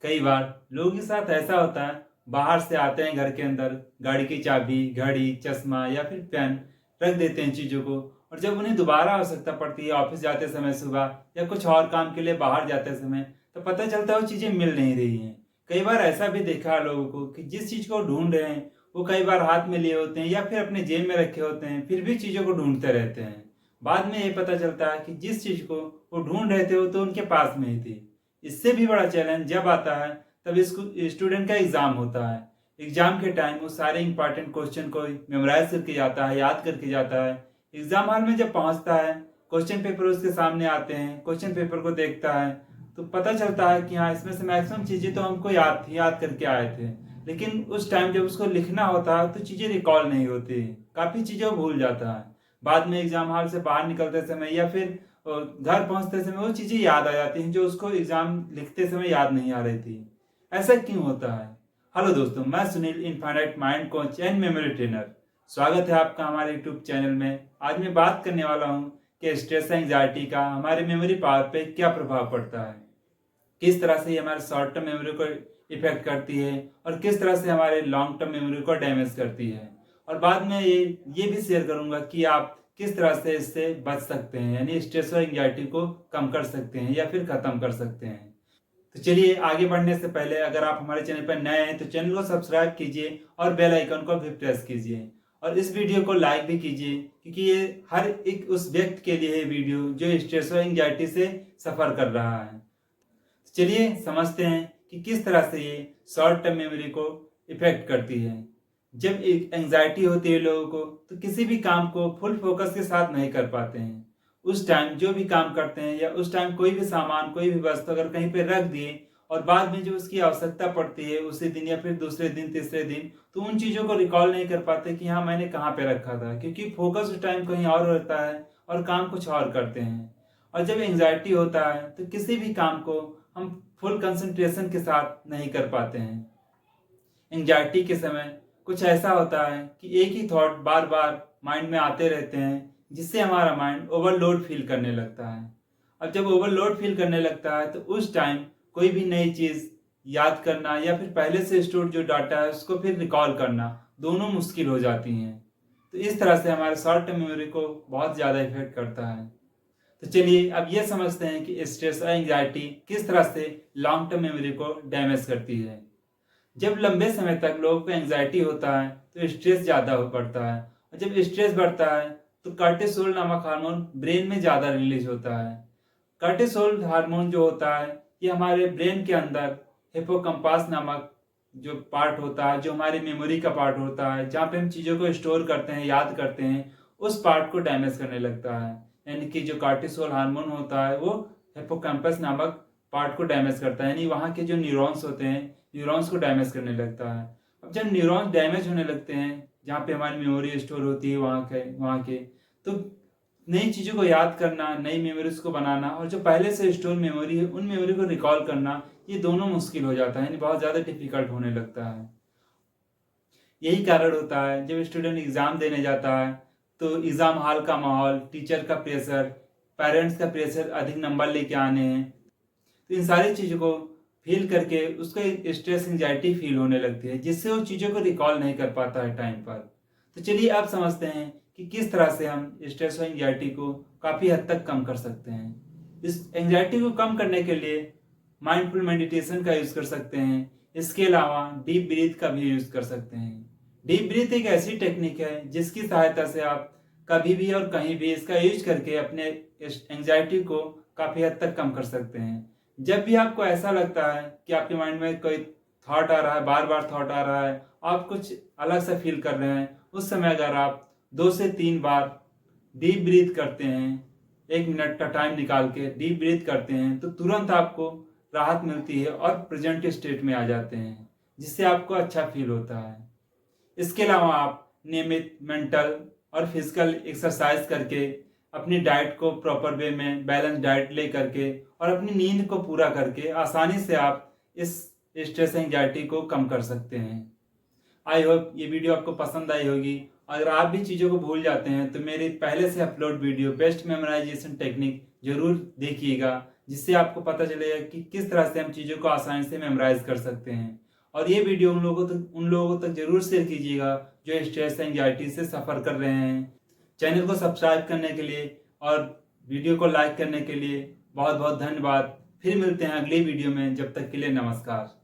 कई बार लोगों के साथ ऐसा होता है, बाहर से आते हैं घर के अंदर, गाड़ी की चाबी, घड़ी, चश्मा या फिर पेन रख देते हैं चीज़ों को, और जब उन्हें दोबारा आवश्यकता पड़ती है ऑफिस जाते समय सुबह या कुछ और काम के लिए बाहर जाते समय, तो पता चलता है वो चीज़ें मिल नहीं रही हैं। कई बार ऐसा भी देखा है लोगों को कि जिस चीज़ को ढूंढ रहे हैं वो कई बार हाथ में लिए होते हैं या फिर अपने जेब में रखे होते हैं, फिर भी चीज़ों को ढूंढते रहते हैं। बाद में ये पता चलता है कि जिस चीज़ को वो ढूंढ रहे थे वो तो उनके पास में ही थी। इससे भी बड़ा चैलेंज जब आता है तब इसको स्टूडेंट का एग्ज़ाम होता है। एग्ज़ाम के टाइम वो सारे इंपॉर्टेंट क्वेश्चन को मेमोराइज करके जाता है, याद करके जाता है। एग्ज़ाम हॉल में जब पहुंचता है, क्वेश्चन पेपर उसके सामने आते हैं, क्वेश्चन पेपर को देखता है, तो पता चलता है कि हाँ, इसमें से मैक्सिमम चीज़ें तो हमको याद थी, याद करके आए थे। लेकिन उस टाइम जब उसको लिखना होता है तो चीज़ें रिकॉल नहीं होती, काफ़ी चीज़ें वो भूल जाता है। बाद में एग्ज़ाम हॉल से बाहर निकलते समय या फिर घर पहुंचते समय वो चीज़ें याद आ जाती हैं जो उसको एग्ज़ाम लिखते समय याद नहीं आ रही थी। ऐसा क्यों होता है? हेलो दोस्तों, मैं Sunil, infinite mind coach and memory trainer. स्वागत है आपका हमारे यूट्यूब चैनल में। आज मैं बात करने वाला हूँ कि स्ट्रेस एंग्जाइटी का हमारे मेमोरी पावर पे क्या प्रभाव पड़ता है, किस तरह से ये हमारे शॉर्ट टर्म मेमोरी को इफेक्ट करती है और किस तरह से हमारे लॉन्ग टर्म मेमोरी को डैमेज करती है। और बाद में ये भी शेयर करूंगा कि आप किस तरह से इससे बच सकते हैं, यानी स्ट्रेस और एंग्जाइटी को कम कर सकते हैं या फिर खत्म कर सकते हैं। तो चलिए, आगे बढ़ने से पहले अगर आप हमारे चैनल पर नए हैं तो चैनल को सब्सक्राइब कीजिए और बेल आइकन को भी प्रेस कीजिए, और इस वीडियो को लाइक भी कीजिए, क्योंकि ये हर एक उस व्यक्ति के लिए है वीडियो जो स्ट्रेस और एंग्जाइटी से सफ़र कर रहा है। चलिए समझते हैं कि किस तरह से ये शॉर्ट टर्म मेमोरी को इफेक्ट करती है। जब एक एंजाइटी होती है लोगों को, तो किसी भी काम को फुल फोकस के साथ नहीं कर पाते हैं। उस टाइम जो भी काम करते हैं या उस टाइम कोई भी सामान, कोई भी वस्तु अगर कहीं पे रख दिए और बाद में जो उसकी आवश्यकता पड़ती है उसी दिन या फिर दूसरे दिन, तीसरे दिन, तो उन चीज़ों को रिकॉल नहीं कर पाते कि हाँ, मैंने कहाँ पे रखा था, क्योंकि फोकस उस टाइम कहीं और होता है और काम कुछ और करते हैं। और जब एंजाइटी होता है तो किसी भी काम को हम फुल कंसंट्रेशन के साथ नहीं कर पाते हैं। एंजाइटी के समय कुछ ऐसा होता है कि एक ही थॉट बार बार माइंड में आते रहते हैं, जिससे हमारा माइंड ओवरलोड फील करने लगता है। अब जब ओवरलोड फील करने लगता है तो उस टाइम कोई भी नई चीज़ याद करना या फिर पहले से स्टोर जो डाटा है उसको फिर रिकॉल करना, दोनों मुश्किल हो जाती हैं। तो इस तरह से हमारे शॉर्ट टर्म मेमोरी को बहुत ज़्यादा इफेक्ट करता है। तो चलिए अब ये समझते हैं कि स्ट्रेस और एंग्जाइटी किस तरह से लॉन्ग टर्म मेमोरी को डैमेज करती है। जब लंबे समय तक लोगों को एंग्जाइटी होता है तो स्ट्रेस ज़्यादा बढ़ता है, और जब स्ट्रेस बढ़ता है तो कार्टिसोल नामक हार्मोन ब्रेन में ज़्यादा रिलीज होता है। कार्टिसोल हार्मोन जो होता है ये हमारे ब्रेन के अंदर हिप्पोकैम्पस नामक जो पार्ट होता है, जो हमारी मेमोरी का पार्ट होता है, जहाँ पे हम चीज़ों को स्टोर करते हैं, याद करते हैं, उस पार्ट को डैमेज करने लगता है। यानी कि जो कार्टिसोल हार्मोन होता है वो हिप्पोकैम्पस नामक पार्ट को डैमेज करता है, यानी वहाँ के जो न्यूरॉन्स होते हैं, न्यूरॉन्स को डैमेज करने लगता है। अब जब न्यूरॉन्स डैमेज होने लगते हैं, जहाँ पे हमारी मेमोरी स्टोर होती है वहाँ के, तो नई चीज़ों को याद करना, नई मेमोरीज को बनाना और जो पहले से स्टोर मेमोरी है उन मेमोरी को रिकॉल करना, ये दोनों मुश्किल हो जाता है, यानी बहुत ज़्यादा डिफिकल्ट होने लगता है। यही कारण होता है जब स्टूडेंट एग्ज़ाम देने जाता है तो एग्ज़ाम हॉल का माहौल, टीचर का प्रेशर, पेरेंट्स का प्रेशर, अधिक नंबर लेके आने हैं, तो इन सारी चीज़ों को फील करके उसको एक स्ट्रेस एंजाइटी फील होने लगती है, जिससे वो चीज़ों को रिकॉल नहीं कर पाता है टाइम पर। तो चलिए आप समझते हैं कि किस तरह से हम स्ट्रेस और एंजाइटी को काफ़ी हद तक कम कर सकते हैं। इस एंजाइटी को कम करने के लिए माइंडफुल मेडिटेशन का यूज़ कर सकते हैं। इसके अलावा डीप ब्रीथ का भी यूज़ कर सकते हैं। डीप ब्रीथ एक ऐसी टेक्निक है जिसकी सहायता से आप कभी भी और कहीं भी इसका यूज करके अपने एंजाइटी को काफ़ी हद तक कम कर सकते हैं। जब भी आपको ऐसा लगता है कि आपके माइंड में कोई थॉट आ रहा है, बार बार थॉट आ रहा है, आप कुछ अलग सा फील कर रहे हैं, उस समय अगर आप 2 से 3 बार डीप ब्रीथ करते हैं, 1 मिनट का टाइम निकाल के डीप ब्रीथ करते हैं, तो तुरंत आपको राहत मिलती है और प्रेजेंट स्टेट में आ जाते हैं, जिससे आपको अच्छा फील होता है। इसके अलावा आप नियमित मेंटल और फिजिकल एक्सरसाइज करके अपनी डाइट को प्रॉपर वे में बैलेंस डाइट ले करके और अपनी नींद को पूरा करके आसानी से आप इस स्ट्रेस एंजाइटी को कम कर सकते हैं। आई होप ये वीडियो आपको पसंद आई होगी। अगर आप भी चीज़ों को भूल जाते हैं तो मेरी पहले से upload video best memorisation technique जरूर देखिएगा, जिससे आपको पता चलेगा कि किस तरह से हम चीज़ों को आसानी से मेमोराइज कर सकते हैं। और ये वीडियो उन लोगों तक जरूर शेयर कीजिएगा जो स्ट्रेस एंजाइटी से सफ़र कर रहे हैं। चैनल को सब्सक्राइब करने के लिए और वीडियो को लाइक करने के लिए बहुत बहुत धन्यवाद। फिर मिलते हैं अगली वीडियो में, जब तक के लिए नमस्कार।